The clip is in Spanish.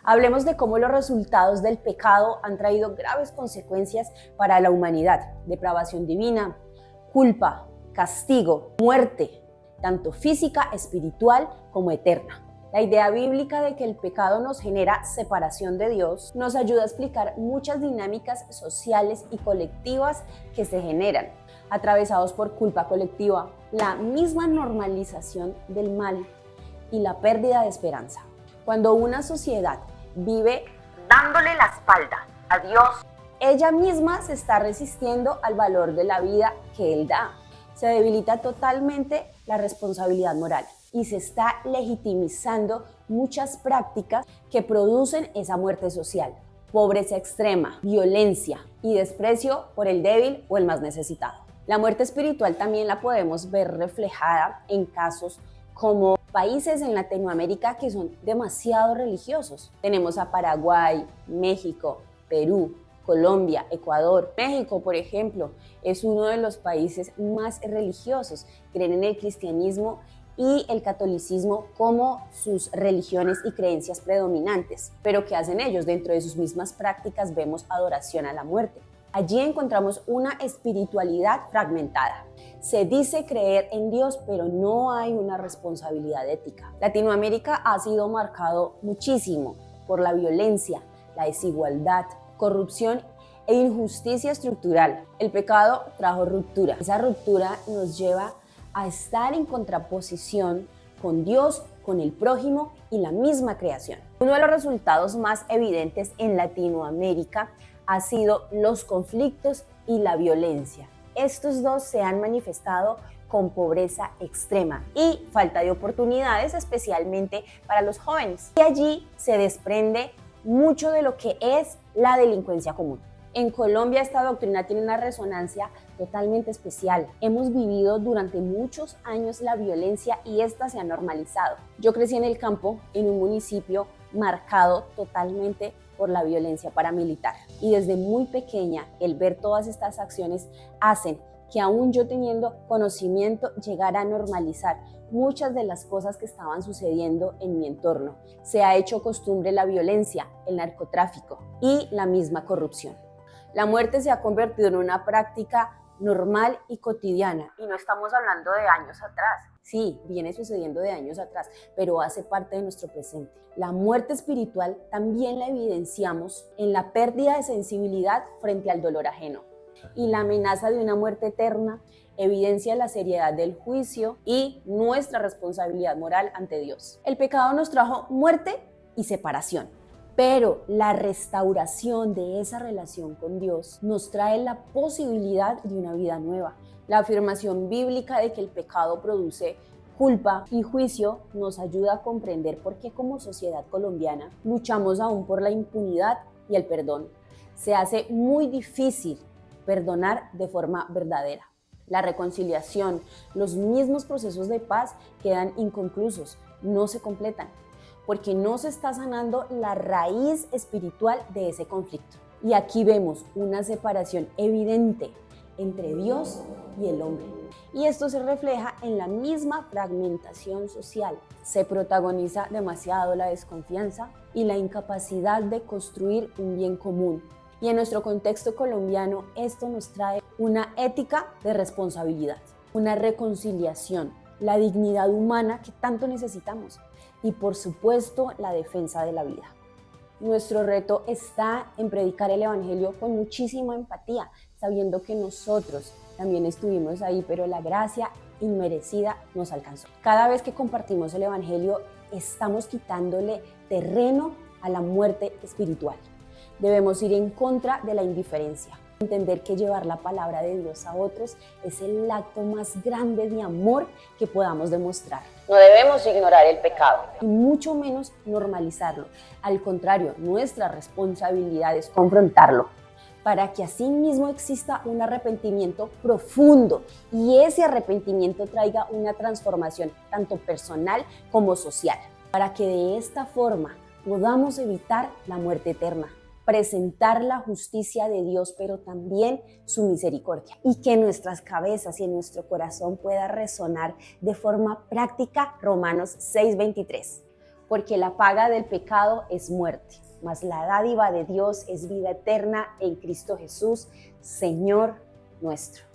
Hablemos de cómo los resultados del pecado han traído graves consecuencias para la humanidad: depravación divina, culpa, castigo, muerte, tanto física, espiritual como eterna. La idea bíblica de que el pecado nos genera separación de Dios nos ayuda a explicar muchas dinámicas sociales y colectivas que se generan, atravesados por culpa colectiva, la misma normalización del mal y la pérdida de esperanza. Cuando una sociedad vive dándole la espalda a Dios, ella misma se está resistiendo al valor de la vida que Él da. Se debilita totalmente la responsabilidad moral y se está legitimizando muchas prácticas que producen esa muerte social: pobreza extrema, violencia y desprecio por el débil o el más necesitado. La muerte espiritual también la podemos ver reflejada en casos como países en Latinoamérica que son demasiado religiosos. Tenemos a Paraguay, México, Perú, Colombia, Ecuador. México, por ejemplo, es uno de los países más religiosos. Creen en el cristianismo y el catolicismo como sus religiones y creencias predominantes. Pero ¿qué hacen ellos? Dentro de sus mismas prácticas vemos adoración a la muerte. Allí encontramos una espiritualidad fragmentada. Se dice creer en Dios, pero no hay una responsabilidad ética. Latinoamérica ha sido marcado muchísimo por la violencia, la desigualdad, corrupción e injusticia estructural. El pecado trajo ruptura. Esa ruptura nos lleva a estar en contraposición con Dios, con el prójimo y la misma creación. Uno de los resultados más evidentes en Latinoamérica ha sido los conflictos y la violencia. Estos dos se han manifestado con pobreza extrema y falta de oportunidades, especialmente para los jóvenes. Y allí se desprende mucho de lo que es la delincuencia común. En Colombia esta doctrina tiene una resonancia totalmente especial. Hemos vivido durante muchos años la violencia y esta se ha normalizado. Yo crecí en el campo, en un municipio marcado totalmente por la violencia paramilitar. Y desde muy pequeña, el ver todas estas acciones hacen que, aún yo teniendo conocimiento, llegara a normalizar muchas de las cosas que estaban sucediendo en mi entorno. Se ha hecho costumbre la violencia, el narcotráfico y la misma corrupción. La muerte se ha convertido en una práctica normal y cotidiana. Y no estamos hablando de años atrás. Sí, viene sucediendo de años atrás, pero hace parte de nuestro presente. La muerte espiritual también la evidenciamos en la pérdida de sensibilidad frente al dolor ajeno. Y la amenaza de una muerte eterna evidencia la seriedad del juicio y nuestra responsabilidad moral ante Dios. El pecado nos trajo muerte y separación, pero la restauración de esa relación con Dios nos trae la posibilidad de una vida nueva. La afirmación bíblica de que el pecado produce culpa y juicio nos ayuda a comprender por qué como sociedad colombiana luchamos aún por la impunidad y el perdón. Se hace muy difícil perdonar de forma verdadera. La reconciliación, los mismos procesos de paz quedan inconclusos, no se completan, porque no se está sanando la raíz espiritual de ese conflicto. Y aquí vemos una separación evidente entre Dios y el hombre. Y esto se refleja en la misma fragmentación social. Se protagoniza demasiado la desconfianza y la incapacidad de construir un bien común. Y en nuestro contexto colombiano, esto nos trae una ética de responsabilidad, una reconciliación, la dignidad humana que tanto necesitamos y, por supuesto, la defensa de la vida. Nuestro reto está en predicar el Evangelio con muchísima empatía, sabiendo que nosotros también estuvimos ahí, pero la gracia inmerecida nos alcanzó. Cada vez que compartimos el Evangelio, estamos quitándole terreno a la muerte espiritual. Debemos ir en contra de la indiferencia. Entender que llevar la palabra de Dios a otros es el acto más grande de amor que podamos demostrar. No debemos ignorar el pecado y mucho menos normalizarlo. Al contrario, nuestra responsabilidad es confrontarlo, para que así mismo exista un arrepentimiento profundo y ese arrepentimiento traiga una transformación tanto personal como social, para que de esta forma podamos evitar la muerte eterna, presentar la justicia de Dios, pero también su misericordia, y que en nuestras cabezas y en nuestro corazón pueda resonar de forma práctica Romanos 6:23. porque la paga del pecado es muerte, mas la dádiva de Dios es vida eterna en Cristo Jesús, Señor nuestro.